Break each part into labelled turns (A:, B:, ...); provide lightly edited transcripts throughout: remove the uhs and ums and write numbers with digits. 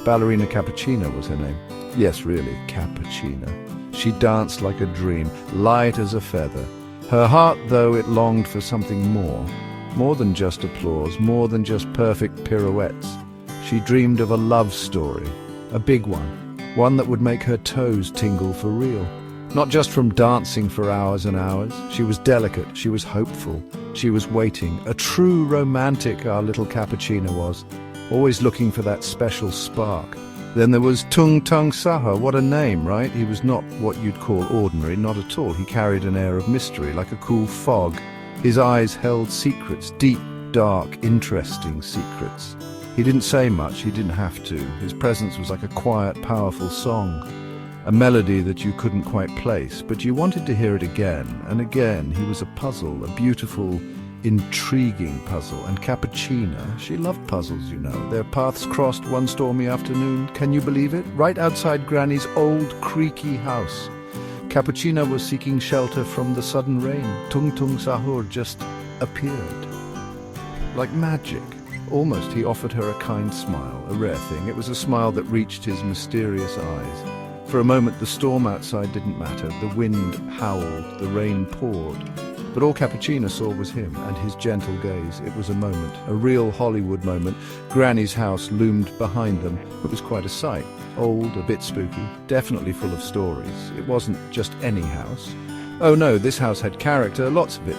A: Ballerina Cappuccina was her name. Yes, really, Cappuccina. She danced like a dream, light as a feather. Her heart, though, it longed for something more. More than just applause, more than just perfect pirouettes. She dreamed of a love story, a big one that would make her toes tingle for real. Not just from dancing for hours and hours. She was delicate, she was hopeful, she was waiting. A true romantic, our little Cappuccina was, always looking for that special spark. Then there was Tung Tung Sahur. What a name, right? He was not what you'd call ordinary, not at all. He carried an air of mystery, like a cool fog. His eyes held secrets, deep, dark, interesting secrets. He didn't say much, he didn't have to. His presence was like a quiet, powerful song. A melody that you couldn't quite place, but you wanted to hear it again and again. He was a puzzle, a beautiful, intriguing puzzle. And Cappuccina, she loved puzzles, you know. Their paths crossed one stormy afternoon. Can you believe it? Right outside Granny's old, creaky house. Cappuccina was seeking shelter from the sudden rain. Tung Tung Sahur just appeared. Like magic. Almost he offered her a kind smile, a rare thing. It was a smile that reached his mysterious eyes. For a moment the storm outside didn't matter. The wind howled, the rain poured. But all Cappuccina saw was him and his gentle gaze. It was a moment, a real Hollywood moment. Granny's house loomed behind them. It was quite a sight. Old, a bit spooky, definitely full of stories. It wasn't just any house. Oh no, this house had character, lots of it.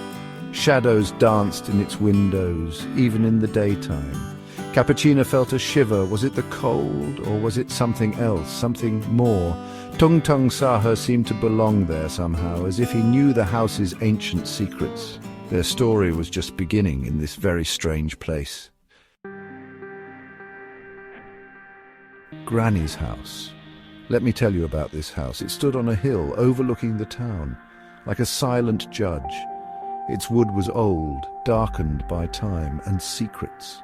A: Shadows danced in its windows, even in the daytime. Cappuccina felt a shiver. Was it the cold, or was it something else, something more? Tung Tung Sahur seemed to belong there somehow, as if he knew the house's ancient secrets. Their story was just beginning in this very strange place. Granny's house. Let me tell you about this house. It stood on a hill overlooking the town, like a silent judge. Its wood was old, darkened by time and secrets.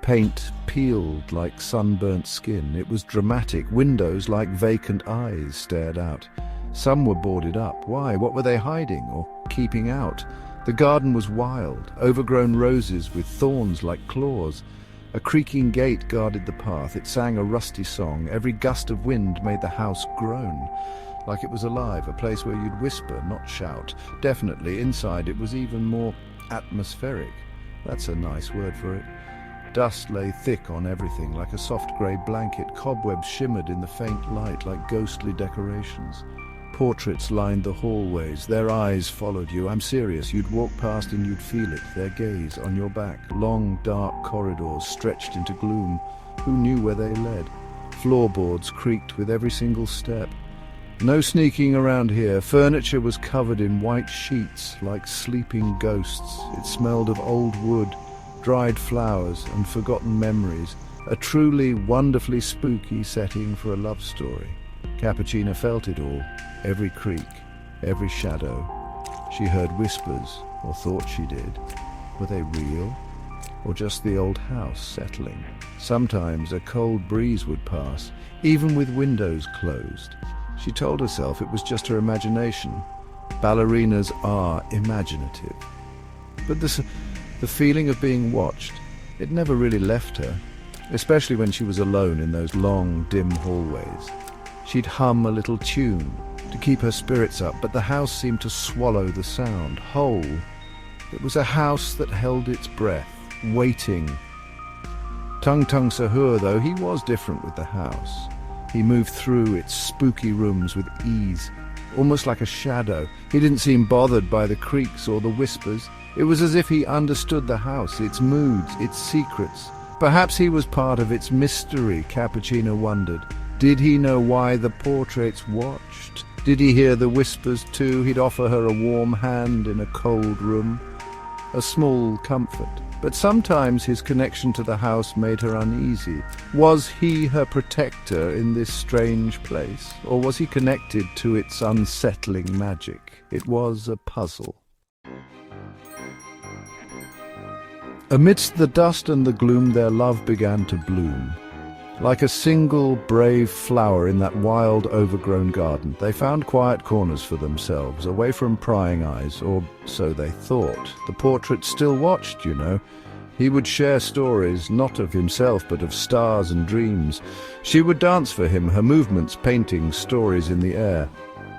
A: Paint peeled like sunburnt skin. It was dramatic. Windows like vacant eyes stared out. Some were boarded up. Why? What were they hiding or keeping out? The garden was wild, overgrown roses with thorns like claws. A creaking gate guarded the path. It sang a rusty song. Every gust of wind made the house groan, like it was alive, a place where you'd whisper, not shout. Definitely, inside it was even more atmospheric. That's a nice word for it. Dust lay thick on everything, like a soft grey blanket. Cobwebs shimmered in the faint light like ghostly decorations. Portraits lined the hallways. Their eyes followed you. I'm serious. You'd walk past and you'd feel it, their gaze on your back. Long, dark corridors stretched into gloom. Who knew where they led? Floorboards creaked with every single step. No sneaking around here. Furniture was covered in white sheets like sleeping ghosts. It smelled of old wood, dried flowers and forgotten memories. A truly wonderfully spooky setting for a love story. Cappuccina felt it all, every creak, every shadow. She heard whispers, or thought she did. Were they real? Or just the old house settling? Sometimes a cold breeze would pass, even with windows closed. She told herself it was just her imagination. Ballerinas are imaginative. But the feeling of being watched, it never really left her, especially when she was alone in those long, dim hallways. She'd hum a little tune to keep her spirits up, but the house seemed to swallow the sound, whole. It was a house that held its breath, waiting. Tung Tung Sahur, though, he was different with the house. He moved through its spooky rooms with ease, almost like a shadow. He didn't seem bothered by the creaks or the whispers. It was as if he understood the house, its moods, its secrets. Perhaps he was part of its mystery, Cappuccina wondered. Did he know why the portraits watched? Did he hear the whispers too? He'd offer her a warm hand in a cold room. A small comfort. But sometimes his connection to the house made her uneasy. Was he her protector in this strange place? Or was he connected to its unsettling magic? It was a puzzle. Amidst the dust and the gloom, their love began to bloom. Like a single brave flower in that wild, overgrown garden, they found quiet corners for themselves, away from prying eyes, or so they thought. The portraits still watched, you know. He would share stories, not of himself, but of stars and dreams. She would dance for him, her movements painting stories in the air.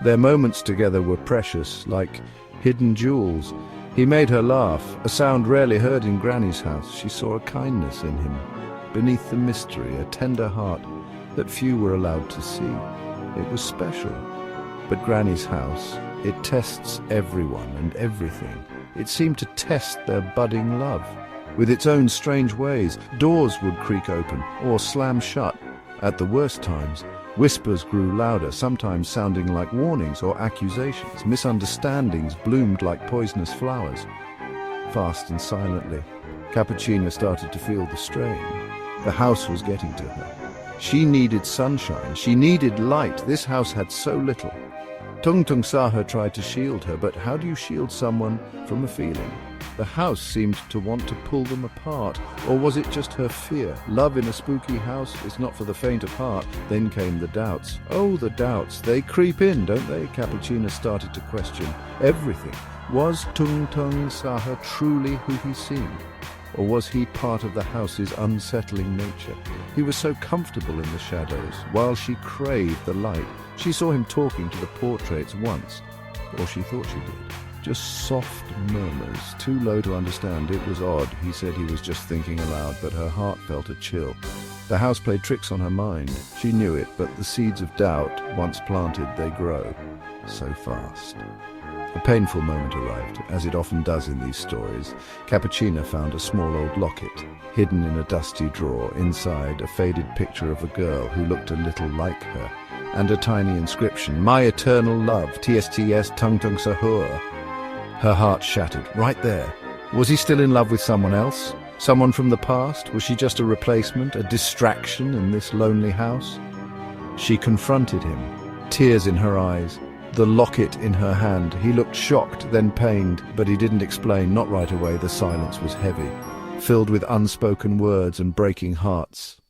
A: Their moments together were precious, like hidden jewels. He made her laugh, a sound rarely heard in Granny's house. She saw a kindness in him, beneath the mystery, a tender heart that few were allowed to see. It was special. But Granny's house, it tests everyone and everything. It seemed to test their budding love. With its own strange ways, doors would creak open or slam shut. At the worst times, whispers grew louder, sometimes sounding like warnings or accusations. Misunderstandings bloomed like poisonous flowers. Fast and silently, Cappuccina started to feel the strain. The house was getting to her. She needed sunshine. She needed light. This house had so little. Tung Tung Sahur tried to shield her, but how do you shield someone from a feeling? The house seemed to want to pull them apart, or was it just her fear? Love in a spooky house is not for the faint of heart. Then came the doubts. Oh, the doubts. They creep in, don't they? Cappuccina started to question everything. Was Tung Tung Sahur truly who he seemed? Or was he part of the house's unsettling nature? He was so comfortable in the shadows, while she craved the light. She saw him talking to the portraits once, or she thought she did. Just soft murmurs, too low to understand. It was odd. He said he was just thinking aloud, but her heart felt a chill. The house played tricks on her mind. She knew it, but the seeds of doubt, once planted, they grow so fast. A painful moment arrived, as it often does in these stories. Cappuccina found a small old locket, hidden in a dusty drawer. Inside, a faded picture of a girl who looked a little like her, and a tiny inscription, "My eternal love, TSTS Tung Tung Sahur." Her heart shattered, right there. Was he still in love with someone else? Someone from the past? Was she just a replacement, a distraction in this lonely house? She confronted him, tears in her eyes, the locket in her hand. He looked shocked, then pained, but he didn't explain, not right away. The silence was heavy, filled with unspoken words and breaking hearts.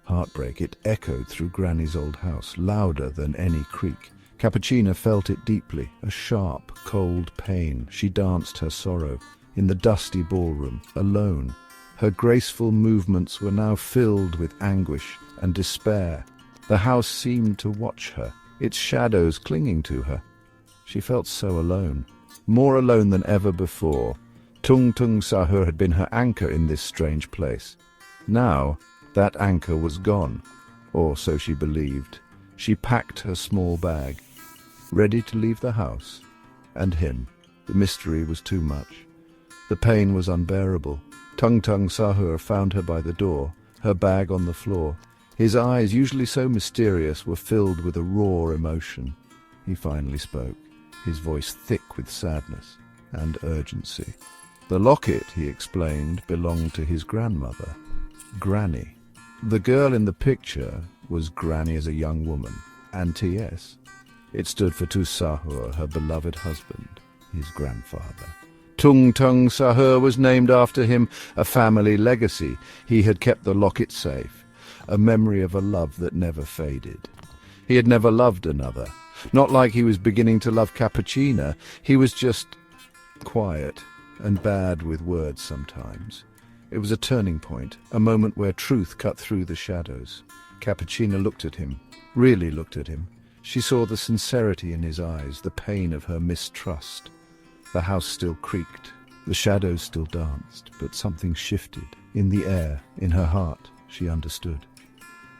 A: Heartbreak, it echoed through Granny's old house, louder than any creak. Cappuccina felt it deeply, a sharp, cold pain. She danced her sorrow in the dusty ballroom, alone. Her graceful movements were now filled with anguish and despair. The house seemed to watch her, its shadows clinging to her. She felt so alone, more alone than ever before. Tung Tung Sahur had been her anchor in this strange place. Now, that anchor was gone, or so she believed. She packed her small bag, ready to leave the house, and him. The mystery was too much. The pain was unbearable. Tung Tung Sahur found her by the door, her bag on the floor. His eyes, usually so mysterious, were filled with a raw emotion. He finally spoke, his voice thick with sadness and urgency. The locket, he explained, belonged to his grandmother, Granny. The girl in the picture was Granny as a young woman, and TS. It stood for Tu Sahur, her beloved husband, his grandfather. Tung Tung Sahur was named after him, a family legacy. He had kept the locket safe, a memory of a love that never faded. He had never loved another. Not like he was beginning to love Cappuccina. He was just quiet and bad with words sometimes. It was a turning point, a moment where truth cut through the shadows. Cappuccina looked at him, really looked at him. She saw the sincerity in his eyes, the pain of her mistrust. The house still creaked, the shadows still danced, but something shifted. In the air, in her heart, she understood.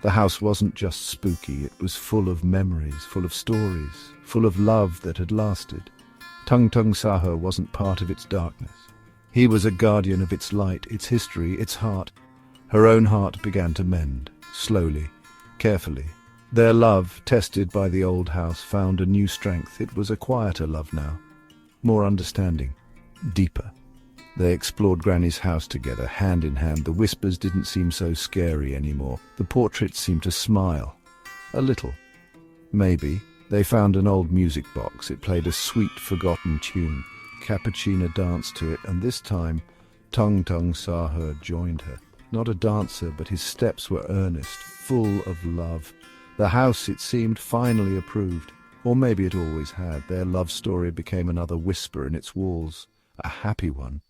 A: The house wasn't just spooky, it was full of memories, full of stories, full of love that had lasted. Tung Tung Sahur wasn't part of its darkness. He was a guardian of its light, its history, its heart. Her own heart began to mend, slowly, carefully. Their love, tested by the old house, found a new strength. It was a quieter love now, more understanding, deeper. They explored Granny's house together, hand in hand. The whispers didn't seem so scary anymore. The portraits seemed to smile, a little. Maybe. They found an old music box. It played a sweet, forgotten tune. Cappuccina danced to it, and this time, Tung Tung Sahur joined her. Not a dancer, but his steps were earnest, full of love. The house, it seemed, finally approved. Or maybe it always had. Their love story became another whisper in its walls, a happy one.